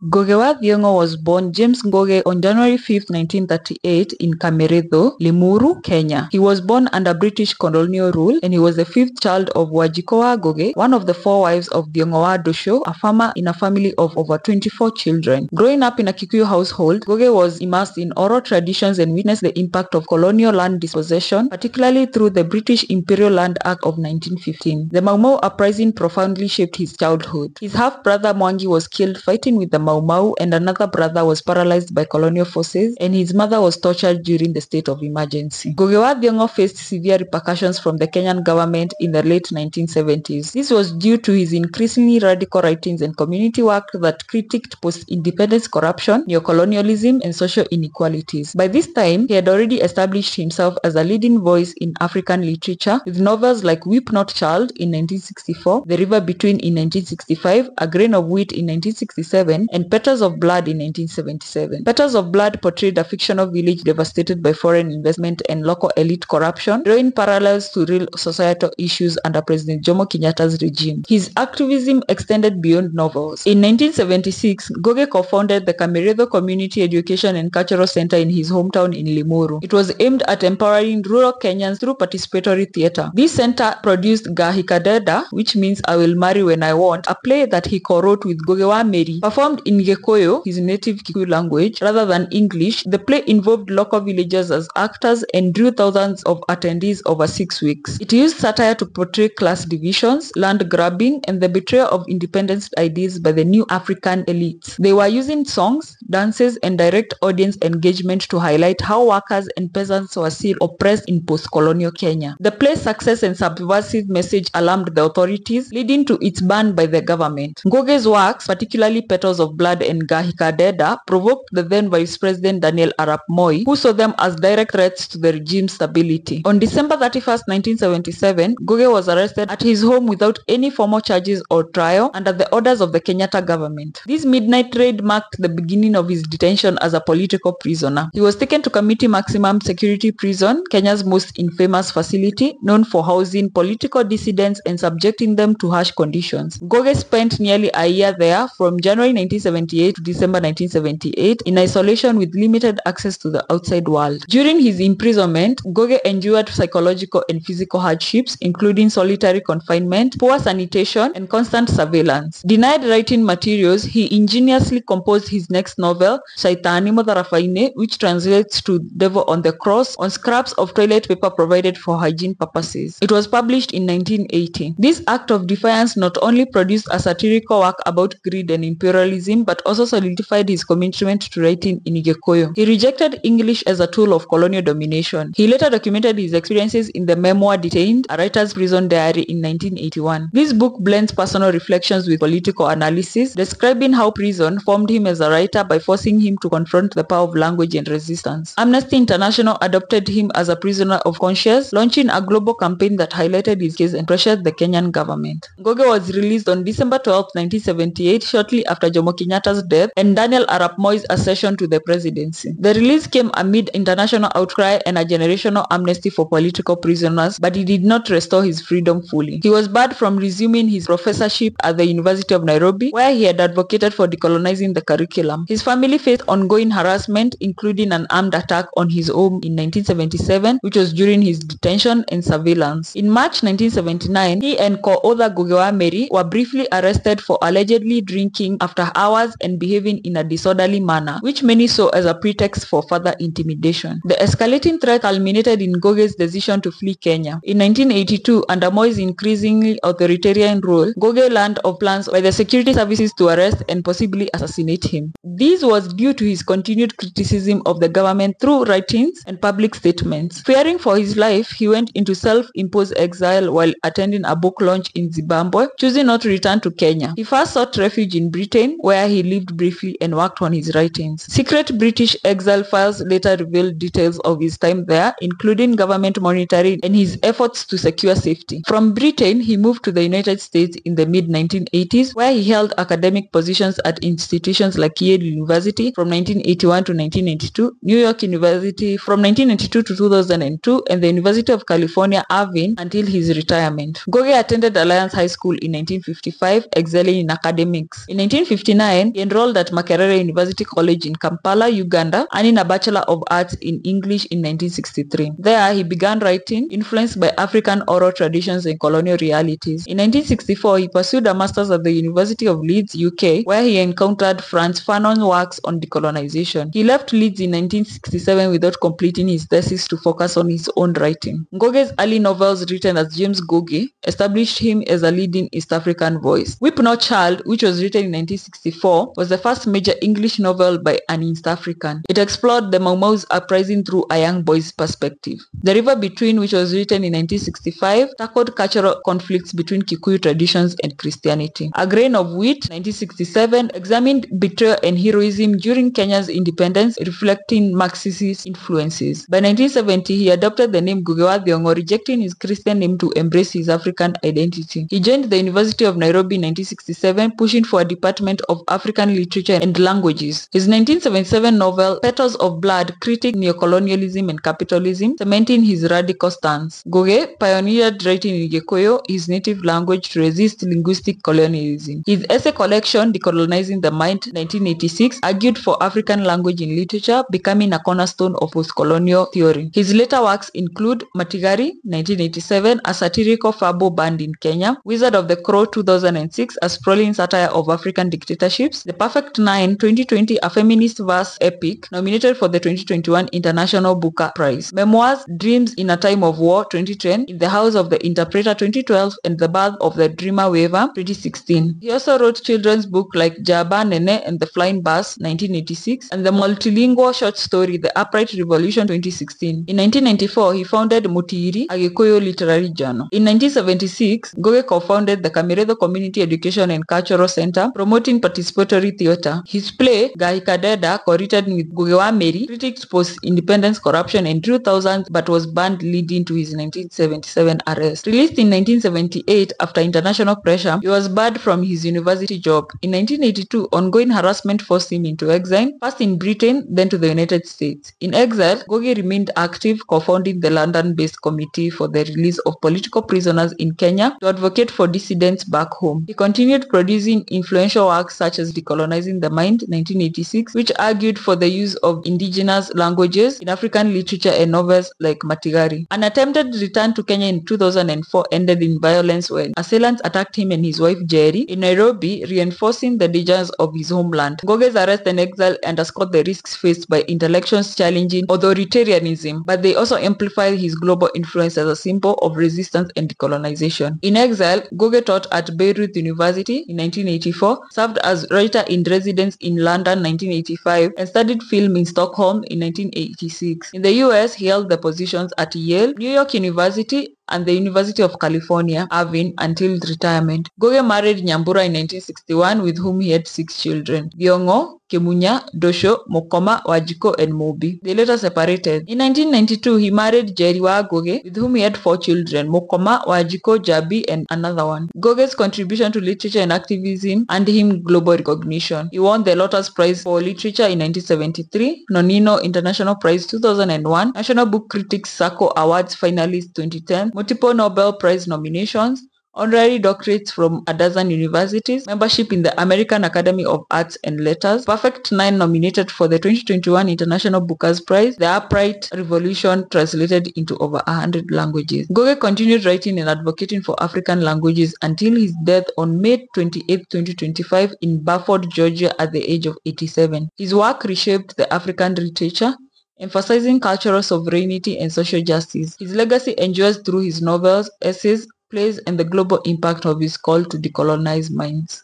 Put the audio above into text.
Ngugi Thiong'o was born James Ngugi on January 5, 1938 in Kameretho, Limuru, Kenya. He was born under British colonial rule and he was the fifth child of Wajikowa Ngugi, one of the four wives of Thiong'o Dosho, a farmer in a family of over 24 children. Growing up in a Kikuyu household, Ngugi was immersed in oral traditions and witnessed the impact of colonial land dispossession, particularly through the British Imperial Land Act of 1915. The Mau Mau uprising profoundly shaped his childhood. His half-brother Mwangi was killed fighting with the Mau Mau, and another brother was paralyzed by colonial forces, and his mother was tortured during the state of emergency. Ngugi Thiong'o faced severe repercussions from the Kenyan government in the late 1970s. This was due to his increasingly radical writings and community work that critiqued post-independence corruption, neocolonialism, and social inequalities. By this time, he had already established himself as a leading voice in African literature, with novels like Weep Not Child in 1964, The River Between in 1965, A Grain of Wheat in 1967, and Petals of Blood in 1977. Petals of Blood portrayed a fictional village devastated by foreign investment and local elite corruption, drawing parallels to real societal issues under President Jomo Kenyatta's regime. His activism extended beyond novels. In 1976, Ngugi co-founded the Kameretho Community Education and Cultural Center in his hometown in Limuru. It was aimed at empowering rural Kenyans through participatory theatre. This center produced Ngahikadeda, which means I Will Marry When I Want, a play that he co-wrote with Ngugi wa Meri, performed in Gikuyu, his native Kikuyu language, rather than English. The play involved local villagers as actors and drew thousands of attendees over 6 weeks. It used satire to portray class divisions, land grabbing, and the betrayal of independence ideas by the new African elites. They were using songs, dances, and direct audience engagement to highlight how workers and peasants were still oppressed in post-colonial Kenya. The play's success and subversive message alarmed the authorities, leading to its ban by the government. Ngugi's works, particularly Petals of Blood and Ngahikadeda, provoked the then Vice President Daniel Arap Moi, who saw them as direct threats to the regime's stability. On December 31, 1977, Ngugi was arrested at his home without any formal charges or trial under the orders of the Kenyatta government. This midnight raid marked the beginning of his detention as a political prisoner. He was taken to Committee Maximum Security Prison, Kenya's most infamous facility, known for housing political dissidents and subjecting them to harsh conditions. Ngugi spent nearly a year there from January 1978 to December 1978 in isolation with limited access to the outside world. During his imprisonment, Ngugi endured psychological and physical hardships, including solitary confinement, poor sanitation, and constant surveillance. Denied writing materials, he ingeniously composed his next novel, Shaitani Modharafaine, which translates to Devil on the Cross, on scraps of toilet paper provided for hygiene purposes. It was published in 1980. This act of defiance not only produced a satirical work about greed and imperialism, but also solidified his commitment to writing in Gikuyu. He rejected English as a tool of colonial domination. He later documented his experiences in the memoir Detained, a writer's prison diary in 1981. This book blends personal reflections with political analysis, describing how prison formed him as a writer by forcing him to confront the power of language and resistance. Amnesty International adopted him as a prisoner of conscience, launching a global campaign that highlighted his case and pressured the Kenyan government. Ngugi was released on December 12, 1978, shortly after Jomo Kenyatta's death and Daniel Arap Moi's accession to the presidency. The release came amid international outcry and a generational amnesty for political prisoners, but it did not restore his freedom fully. He was barred from resuming his professorship at the University of Nairobi, where he had advocated for decolonizing the curriculum. His family faced ongoing harassment, including an armed attack on his home in 1977, which was during his detention and surveillance. In March 1979, he and co-author Ngugi wa Meri were briefly arrested for allegedly drinking after hours and behaving in a disorderly manner, which many saw as a pretext for further intimidation. The escalating threat culminated in Ngugi's decision to flee Kenya. In 1982, under Moi's increasingly authoritarian rule, Ngugi learned of plans by the security services to arrest and possibly assassinate him. This was due to his continued criticism of the government through writings and public statements. Fearing for his life, he went into self-imposed exile while attending a book launch in Zimbabwe, choosing not to return to Kenya. He first sought refuge in Britain, where he lived briefly and worked on his writings. Secret British exile files later revealed details of his time there, including government monitoring and his efforts to secure safety. From Britain, he moved to the United States in the mid-1980s, where he held academic positions at institutions like Yale University from 1981 to 1992, New York University from 1992 to 2002, and the University of California, Irvine until his retirement. Ngugi attended Alliance High School in 1955, excelling in academics. In 1959, 1969, he enrolled at Makerere University College in Kampala, Uganda, earning a Bachelor of Arts in English in 1963. There, he began writing, influenced by African oral traditions and colonial realities. In 1964, he pursued a master's at the University of Leeds, UK, where he encountered Frantz Fanon's works on decolonization. He left Leeds in 1967 without completing his thesis to focus on his own writing. Ngugi's early novels, written as James Ngugi, established him as a leading East African voice. Weep Not Child, which was written in 1964, was the first major English novel by an East African. It explored the Mau Mau's uprising through a young boy's perspective. The River Between, which was written in 1965, tackled cultural conflicts between Kikuyu traditions and Christianity. A Grain of Wheat, 1967, examined betrayal and heroism during Kenya's independence, reflecting Marxist influences. By 1970, he adopted the name Ngugi wa Thiong'o, rejecting his Christian name to embrace his African identity. He joined the University of Nairobi in 1967, pushing for a Department of African Literature and Languages. His 1977 novel, Petals of Blood, critiqued neocolonialism and capitalism, cementing his radical stance. Ngugi pioneered writing in Gikuyu, his native language, to resist linguistic colonialism. His essay collection, Decolonizing the Mind, 1986, argued for African language in literature, becoming a cornerstone of post-colonial theory. His later works include Matigari, 1987, a satirical fable band in Kenya; Wizard of the Crow, 2006, a sprawling satire of African dictatorships; The Perfect Nine, 2020, a feminist verse epic, nominated for the 2021 International Booker Prize; Memoirs, Dreams in a Time of War, 2010, In the House of the Interpreter, 2012, and The Birth of the Dreamer Waver, 2016. He also wrote children's books like Jaba, Nene, and the Flying Bus, 1986, and the multilingual short story The Upright Revolution, 2016. In 1994, he founded Mutiiri, a Gikuyu literary journal. In 1976, Ngugi co-founded the Kameretho Community Education and Cultural Center, promoting participatory theatre. His play, Gahikadeda, co-written with Ngugi wa Meri, critiqued post-independence corruption and drew thousands but was banned, leading to his 1977 arrest. Released in 1978 after international pressure, he was barred from his university job. In 1982, ongoing harassment forced him into exile, first in Britain, then to the United States. In exile, Ngugi remained active, co-founding the London-based Committee for the Release of Political Prisoners in Kenya to advocate for dissidents back home. He continued producing influential works such as Decolonizing the Mind, 1986, which argued for the use of indigenous languages in African literature, and novels like Matigari. An attempted return to Kenya in 2004 ended in violence when assailants attacked him and his wife Jerry in Nairobi, reinforcing the dangers of his homeland. Ngugi's arrest and exile underscored the risks faced by intellectuals challenging authoritarianism, but they also amplified his global influence as a symbol of resistance and decolonization. In exile, Ngugi taught at Beirut University in 1984, served as writer in residence in London 1985, and studied film in Stockholm in 1986. In the US, he held the positions at Yale, New York University, and the University of California, Irvine, until retirement. Ngugi married Nyambura in 1961, with whom he had 6 children: Thiong'o, Kemunya, Dosho, Mokoma, Wajiko, and Mobi. They later separated. In 1992, he married Jerry wa Ngugi, with whom he had 4 children: Mokoma, Wajiko, Jabi, and another one. Ngugi's contribution to literature and activism earned him global recognition. He won the Lotus Prize for Literature in 1973, Nonino International Prize 2001, National Book Critics Circle Awards finalist 2010, multiple Nobel Prize nominations, honorary doctorates from a dozen universities, membership in the American Academy of Arts and Letters, Perfect Nine nominated for the 2021 International Booker's Prize, The Upright Revolution translated into over 100 languages. Ngugi continued writing and advocating for African languages until his death on May 28, 2025 in Beaufort, Georgia at the age of 87. His work reshaped the African literature, emphasizing cultural sovereignty and social justice. His legacy endures through his novels, essays, plays, and the global impact of his call to decolonize minds.